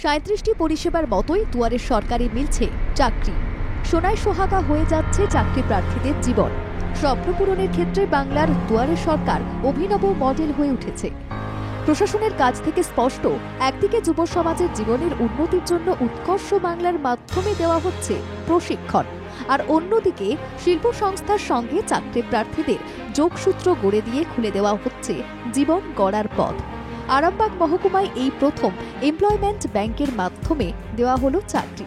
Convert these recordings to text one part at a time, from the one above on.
37টি পরিষেবার মতোই দুয়ারে সরকারে মিলছে চাকরি। সোনায় সোহাগা হয়ে যাচ্ছে চাকরি প্রার্থীদের জীবন। স্বপ্ন পূরণের ক্ষেত্রে বাংলার দুয়ারে সরকার অভিনব মডেল হয়ে উঠেছে। প্রশাসনের কাছ থেকে স্পষ্ট, একদিকে যুব সমাজের জীবনের উন্নতির জন্য উৎকর্ষ বাংলার মাধ্যমে দেওয়া হচ্ছে প্রশিক্ষণ, আর অন্যদিকে শিল্প সংস্থার সঙ্গে চাকরি প্রার্থীদের যোগসূত্র গড়ে দিয়ে খুলে দেওয়া হচ্ছে জীবন গড়ার পথ। আরামবাগ মহকুমায় এই প্রথম এমপ্লয়মেন্ট ব্যাংকের মাধ্যমে দেওয়া হলো চাকরি।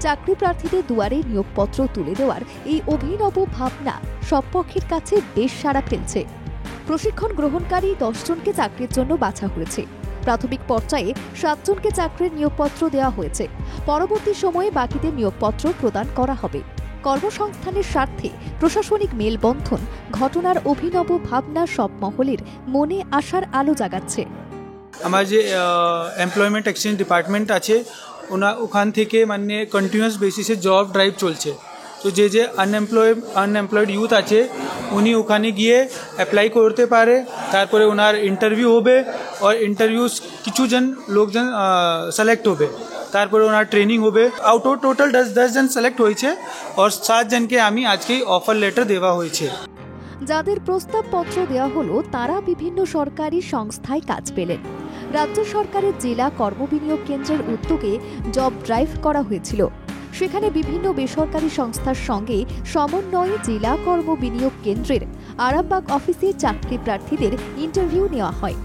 চাকরি প্রার্থীদের দুয়ারে নিয়োগপত্র তুলে দেওয়ার এই অভিনব ভাবনা সব পক্ষের কাছে বেশ সাড়া ফেলছে। প্রশিক্ষণ গ্রহণকারী 10 জনকে চাকরির জন্য বাছা হয়েছে। প্রাথমিক পর্যায়ে 7 জনকে চাকরির নিয়োগপত্র দেওয়া হয়েছে। পরবর্তী সময়ে বাকিদের নিয়োগপত্র প্রদান করা হবে। কর্মসংস্থানের স্বার্থে প্রশাসনিক মেলবন্ধন ঘটনার অভিনব ভাবনা সব মহলের মনে আশার আলো জাগাচ্ছে। আমার যে এমপ্লয়মেন্ট এক্সচেঞ্জ ডিপার্টমেন্ট আছে ওখান থেকে মানে কন্টিনিউয়াস বেসিসে জব ড্রাইভ চলছে। তো যে আনএমপ্লয়েড ইউথ আছে উনি ওখানে গিয়ে অ্যাপ্লাই করতে পারে, তারপরে ওনার ইন্টারভিউ হবে, আর ইন্টারভিউ কিছু লোকজন সিলেক্ট হবে, তারপরে ওনার ট্রেনিং হবে। আউট অফ টোটাল 10 জন সিলেক্ট হয়েছে, আর 7 জনকে আমি আজকেই অফার লেটার দেওয়া হয়েছে। যাদের প্রস্তাবপত্র দেওয়া হলো তারা বিভিন্ন সরকারি সংস্থায় কাজ পেলেন। রাজ্য সরকারের জেলা কর্মবিনিয়োগ কেন্দ্রের উদ্যোগে জব ড্রাইভ করা হয়েছিল। সেখানে বিভিন্ন বেসরকারি সংস্থার সঙ্গে সমন্বয়ে জেলা কর্মবিনিয়োগ কেন্দ্রের আরামবাগ অফিসে চাকরি প্রার্থীদের ইন্টারভিউ নেওয়া হয়।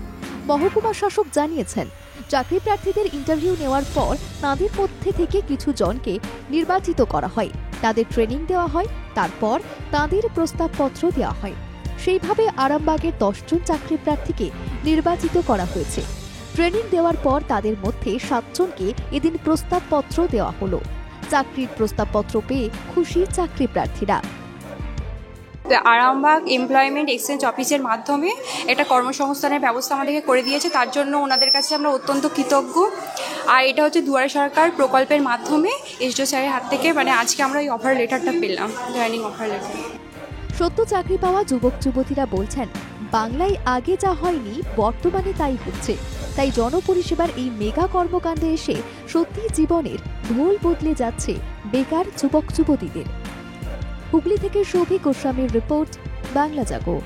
মহকুমা শাসক জানিয়েছেন, চাকরি প্রার্থীদের ইন্টারভিউ নেওয়ার পর তাদের মধ্যে থেকে কিছু জনকে নির্বাচিত করা হয়, তাদের ট্রেনিং দেওয়া হয়, তারপর তাদের প্রস্তাবপত্র দেওয়া হয়। সেইভাবে আরামবাগের 10 জন চাকরি প্রার্থীকে নির্বাচিত করা হয়েছে। ট্রেনিং দেওয়ার পর তাদের মধ্যে 7 জনকে এদিন প্রস্তাবপত্র দেওয়া হলো। চাকরির প্রস্তাবপত্র পেয়ে খুশি চাকরি প্রার্থীরা। আরামবাগ এমপ্লয়মেন্ট এক্সচেঞ্জ অফিসের মাধ্যমে একটা কর্মসংস্থানের ব্যবস্থা আমাদেরকে করে দিয়েছে, তার জন্য ওনাদের কাছে আমরা অত্যন্ত কৃতজ্ঞ। আর এটা হচ্ছে দুয়ারে সরকার প্রকল্পের মাধ্যমে এসডিও স্যারের হাত থেকে মানে আজকে আমরা এই অফার লেটারটা পেলাম, জয়েনিং অফার লেটার। সদ্য চাকরি পাওয়া যুবক যুবতীরা বলছেন, বাংলায় আগে যা হয়নি বর্তমানে তাই হচ্ছে। তাই জনপরিষেবার এই মেগা কর্মকাণ্ডে এসে সত্যি জীবনের ঢোল বদলে যাচ্ছে বেকার যুবক যুবতীদের। হুগলি থেকে শোভি গোস্বামীর রিপোর্ট, বাংলা জাগো।